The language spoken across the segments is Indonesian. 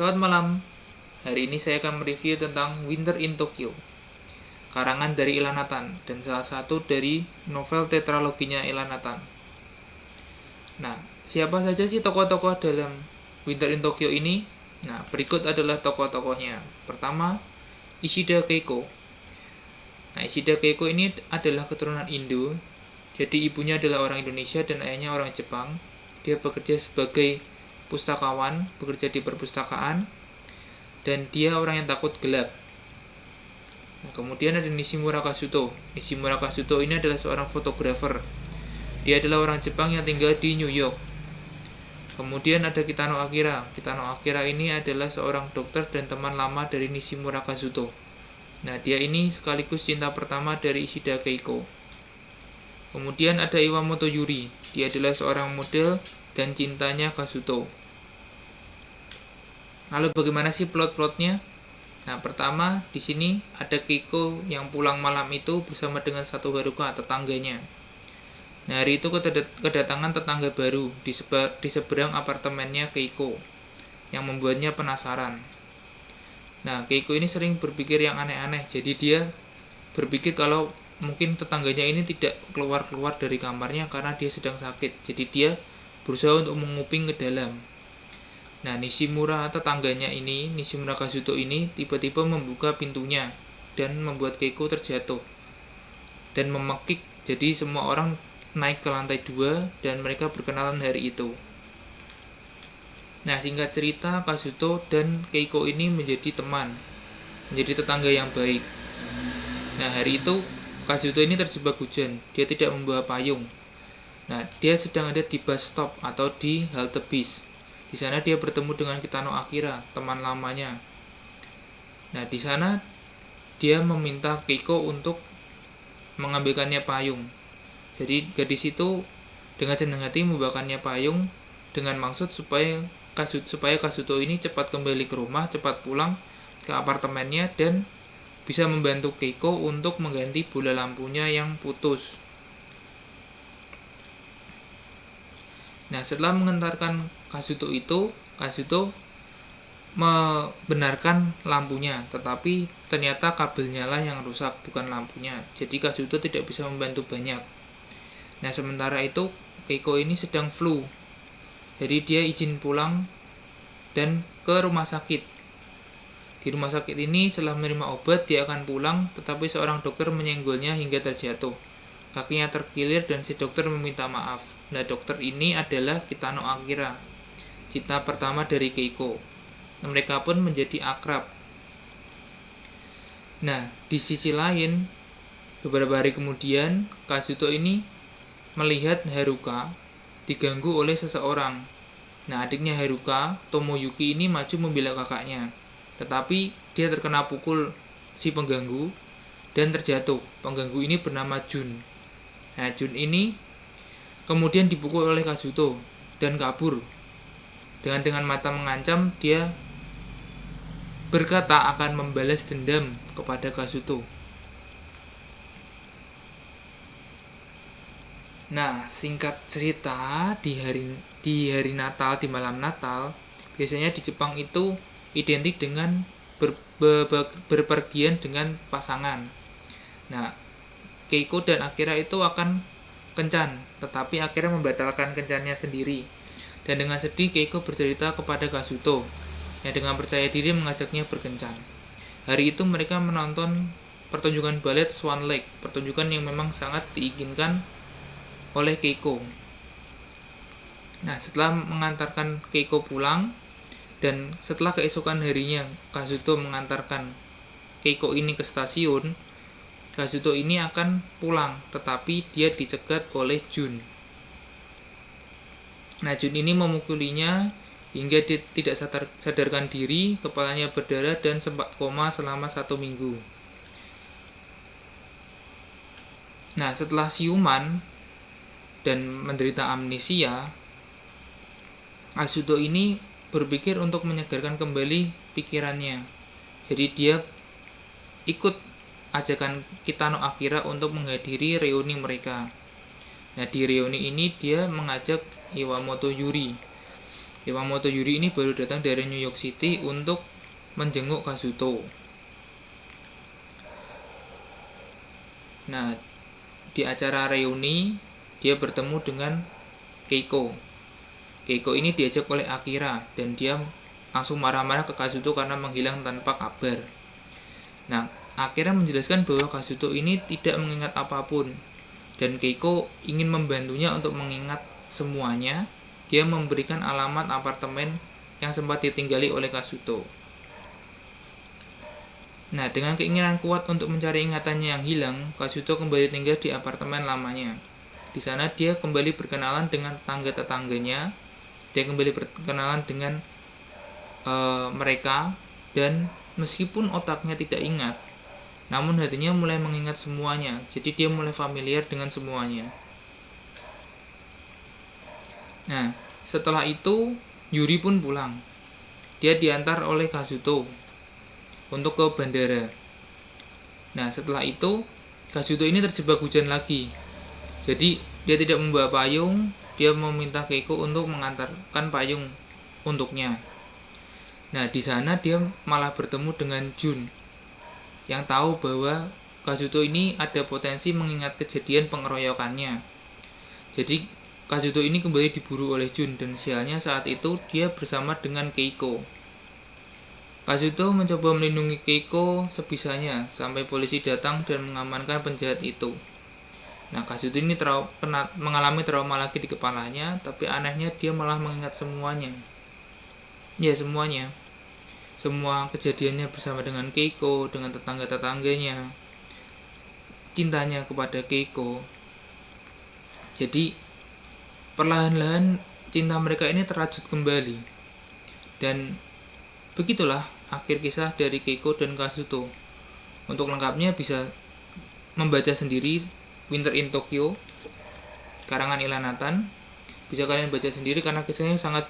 Selamat malam. Hari ini saya akan mereview tentang Winter in Tokyo, karangan dari Ila Nathan dan salah satu dari novel tetraloginya Ila Nathan. Nah, siapa saja sih tokoh-tokoh dalam Winter in Tokyo ini? Nah, berikut adalah tokoh-tokohnya. Pertama, Ishida Keiko. Nah, Ishida Keiko ini adalah keturunan Indo. Jadi ibunya adalah orang Indonesia dan ayahnya orang Jepang. Dia bekerja sebagai pustakawan, bekerja di perpustakaan, dan dia orang yang takut gelap. Nah, kemudian ada Nishimura Kazuto. Nishimura Kazuto ini adalah seorang fotografer. Dia adalah orang Jepang yang tinggal di New York. Kemudian ada Kitano Akira. Kitano Akira ini adalah seorang dokter dan teman lama dari Nishimura Kazuto. Nah, dia ini sekaligus cinta pertama dari Ishida Keiko. Kemudian ada Iwamoto Yuri. Dia adalah seorang model dan cintanya Kazuto. Lalu bagaimana sih plot-plotnya? Nah, pertama di sini ada Keiko yang pulang malam itu bersama dengan satu Haruka, tetangganya. Nah, hari itu kedatangan tetangga baru di seberang apartemennya Keiko yang membuatnya penasaran. Nah, Keiko ini sering berpikir yang aneh-aneh, jadi dia berpikir kalau mungkin tetangganya ini tidak keluar-keluar dari kamarnya karena dia sedang sakit. Jadi dia berusaha untuk menguping ke dalam. Nah, Nishimura tetangganya ini, Nishimura Kazuto ini tiba-tiba membuka pintunya dan membuat Keiko terjatuh dan memekik. Jadi semua orang naik ke lantai 2 dan mereka berkenalan hari itu. Nah, singkat cerita, Kazuto dan Keiko ini menjadi teman, menjadi tetangga yang baik. Nah, hari itu Kazuto ini terjebak hujan. Dia tidak membawa payung. Nah, dia sedang ada di bus stop atau di halte bis. Di sana dia bertemu dengan Kitano Akira, teman lamanya. Nah, di sana dia meminta Keiko untuk mengambilkannya payung. Jadi gadis itu dengan senang hati membawakannya payung dengan maksud supaya Kazuto ini cepat kembali ke rumah, cepat pulang ke apartemennya dan bisa membantu Keiko untuk mengganti bola lampunya yang putus. Nah, setelah mengantarkan Kazuto itu, Kazuto membenarkan lampunya, tetapi ternyata kabelnya lah yang rusak, bukan lampunya. Jadi Kazuto tidak bisa membantu banyak. Nah, sementara itu Keiko ini sedang flu. Jadi dia izin pulang dan ke rumah sakit. Di rumah sakit ini setelah menerima obat dia akan pulang, tetapi seorang dokter menyenggolnya hingga terjatuh. Kakinya terkilir dan si dokter meminta maaf. Nah, dokter ini adalah Kitano Akira, cinta pertama dari Keiko. Mereka pun menjadi akrab. Nah, di sisi lain, beberapa hari kemudian Kazuto ini melihat Haruka diganggu oleh seseorang. Nah, adiknya Haruka, Tomoyuki ini maju membela kakaknya. Tetapi dia terkena pukul si pengganggu dan terjatuh. Pengganggu ini bernama Jun. Nah, Jun ini kemudian dipukul oleh Kazuto dan kabur. Dengan mata mengancam, dia berkata akan membalas dendam kepada Kazuto. Nah, singkat cerita, di hari Natal, di malam Natal, biasanya di Jepang itu identik dengan berpergian dengan pasangan. Nah, Keiko dan Akira itu akan kencan, tetapi Akira membatalkan kencannya sendiri. Dan dengan sedih, Keiko bercerita kepada Kazuto, yang dengan percaya diri mengajaknya berkencan. Hari itu mereka menonton pertunjukan balet Swan Lake, pertunjukan yang memang sangat diinginkan oleh Keiko. Nah, setelah mengantarkan Keiko pulang dan setelah keesokan harinya Kazuto mengantarkan Keiko ini ke stasiun, Kazuto ini akan pulang, tetapi dia dicegat oleh Jun. Nah, Jun ini memukulinya hingga dia tidak sadarkan diri, kepalanya berdarah dan sempat koma selama 1 minggu. Nah, setelah siuman dan menderita amnesia, Kazuto ini berpikir untuk menyegarkan kembali pikirannya. Jadi dia ikut ajakan Kitano Akira untuk menghadiri reuni mereka. Nah, di reuni ini dia mengajak Iwamoto Yuri. Yamamoto Yuri ini baru datang dari New York City untuk menjenguk Kazuto. Nah, di acara reuni dia bertemu dengan Keiko. Keiko ini diajak oleh Akira dan dia langsung marah-marah ke Kazuto karena menghilang tanpa kabar. Nah, Akira menjelaskan bahwa Kazuto ini tidak mengingat apapun dan Keiko ingin membantunya untuk mengingat semuanya. Dia memberikan alamat apartemen yang sempat ditinggali oleh Kazuto. Nah, dengan keinginan kuat untuk mencari ingatannya yang hilang, Kazuto kembali tinggal di apartemen lamanya. Di sana dia kembali berkenalan dengan tetangga-tetangganya. Dia kembali berkenalan dengan mereka, dan meskipun otaknya tidak ingat, namun hatinya mulai mengingat semuanya. Jadi dia mulai familiar dengan semuanya. Nah, setelah itu Yuri pun pulang. Dia diantar oleh Kazuto untuk ke bandara. Nah, setelah itu Kazuto ini terjebak hujan lagi. Jadi dia tidak membawa payung. Dia meminta Keiko untuk mengantarkan payung untuknya. Nah, di sana dia malah bertemu dengan Jun yang tahu bahwa Kazuto ini ada potensi mengingat kejadian pengeroyokannya. Jadi Kazuto ini kembali diburu oleh Jun dan sialnya saat itu dia bersama dengan Keiko. Kazuto mencoba melindungi Keiko sebisanya sampai polisi datang dan mengamankan penjahat itu. Nah, Kazuto ini mengalami trauma lagi di kepalanya, tapi anehnya dia malah mengingat semuanya. Ya, semuanya. Semua kejadiannya bersama dengan Keiko, dengan tetangga-tetangganya, cintanya kepada Keiko. Jadi perlahan-lahan cinta mereka ini terajut kembali. Dan begitulah akhir kisah dari Keiko dan Kazuto. Untuk lengkapnya bisa membaca sendiri Winter in Tokyo karangan Ilanatan. Bisa kalian baca sendiri karena kisahnya sangat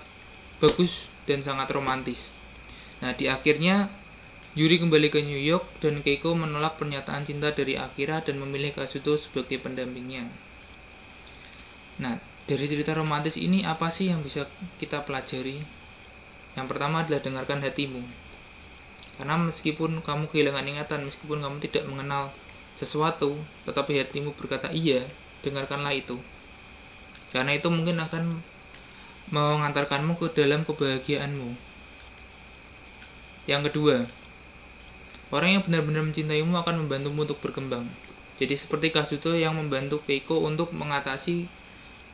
bagus dan sangat romantis. Nah, di akhirnya Yuri kembali ke New York dan Keiko menolak pernyataan cinta dari Akira dan memilih Kazuto sebagai pendampingnya. Nah, dari cerita romantis ini apa sih yang bisa kita pelajari? Yang pertama adalah dengarkan hatimu. Karena meskipun kamu kehilangan ingatan, meskipun kamu tidak mengenal sesuatu, tetapi hatimu berkata iya, dengarkanlah itu. Karena itu mungkin akan mengantarkanmu ke dalam kebahagiaanmu. Yang kedua, orang yang benar-benar mencintaimu akan membantumu untuk berkembang. Jadi seperti Kazuto yang membantu Keiko untuk mengatasi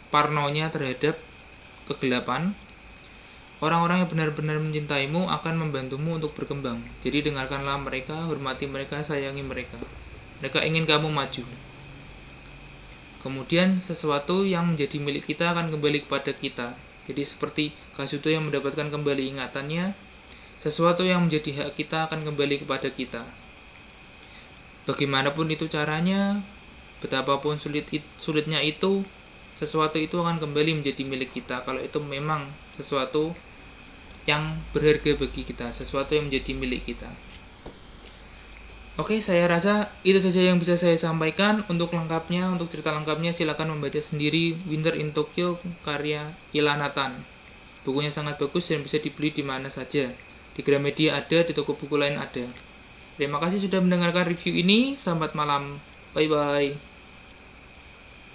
parnonya terhadap kegelapan, orang-orang yang benar-benar mencintaimu akan membantumu untuk berkembang. Jadi dengarkanlah mereka, hormati mereka, sayangi mereka. Mereka ingin kamu maju. Kemudian sesuatu yang menjadi milik kita akan kembali kepada kita. Jadi seperti Kazuto yang mendapatkan kembali ingatannya, sesuatu yang menjadi hak kita akan kembali kepada kita. Bagaimanapun itu caranya, betapapun sulitnya itu, sesuatu itu akan kembali menjadi milik kita kalau itu memang sesuatu yang berharga bagi kita, sesuatu yang menjadi milik kita. Oke, saya rasa itu saja yang bisa saya sampaikan. Untuk lengkapnya, untuk cerita lengkapnya silakan membaca sendiri Winter in Tokyo karya Ilanatan. Bukunya sangat bagus dan bisa dibeli di mana saja. Di Gramedia ada, di toko buku lain ada. Terima kasih sudah mendengarkan review ini. Selamat malam. Bye-bye.